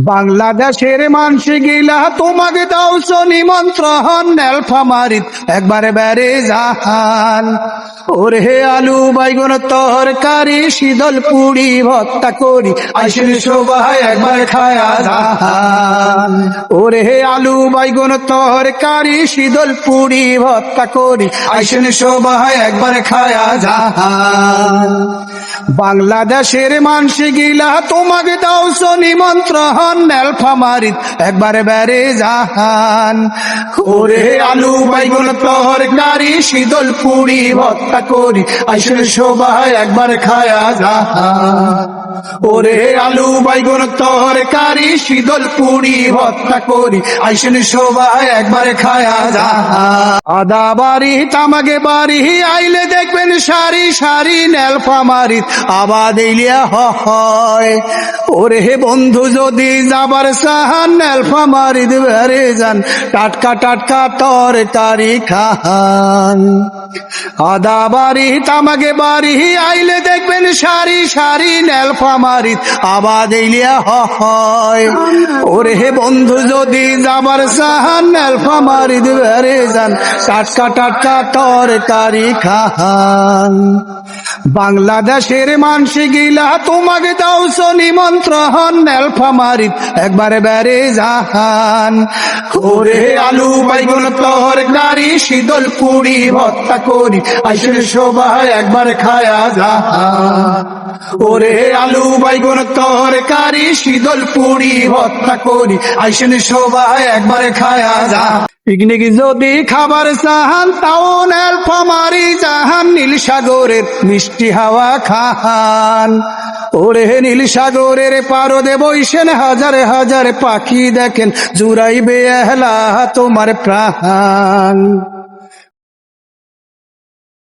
বাংলাদেশের মানসি গিলা তোমাকে দাওছ নিমন্ত্রণ নেলফামারিত একবারে বেড়ে জাহান ওরে আলু বাইগুন তরকারি শীতল পুড়ি ভত্তা করি আইসেন সবাই একবার খায়া জাহান ওরে আলু বাইগুন তরকারি শীতল পুড়ি ভত্তা করি আইসেন সবাই একবার খায়া জাহান বাংলাদেশের মানসি গিলা তোমাকে দাওছ নিমন্ত্রণ নেলফামারিত একবারে বেড়ে জাহান ওরে আলু বাইগুন তরকারি শীতল পুড়ি ভত্তা করি আইসেন সবাই একবার খায়া জাহান ওরে আলু বাইগুন তরকারি শীতল পুড়ি ভত্তা করি আইসেন সবাই একবার খায়া জাহান আদা বাড়ি তামাকে বাড়ি আইলে দেখবেন সারি সারি নেলফামারিত আবাদ ইলিয়া হয় ওরে বন্ধু যদি যাবার সাহান নেলফামারিত বেড়ে যান টাটকা টাটকা তরকারি খান আদা বাড়ি তামাকে বাড়ি আইলে দেখবেন সারি সারি নেলফামারিত আবাদ ইলিয়া হয় ওরে বন্ধু যদি যাবার সাহান নেলফামারিত বেড়ে যান টাটকা টাটকা তরকারি খান বাংলাদেশের মানসি গিলা তোমাকে দাওছ নিমন্ত্রণ নেলফামারিত একবারে বেড়ে জাহান ওরে আলু বাইগুন তরকারি শীতল পুড়ি ভত্তা করি আইসেন সবাই একবার খায়া জাহান ওরে আলু বাইগুন তরকারি শীতল পুড়ি ভত্তা করি আইসেন সবাই একবার খায়া জাহান পিকনিক যদি খাবার চাহান তাও নেলফামারি জাহান নীল সাগরের মিষ্টি হাওয়া খান ওরে নীল সাগরের পারদে বইসেন হাজার হাজার পাখি দেখেন জুড়াইবে এহলা তোমার প্রাণ।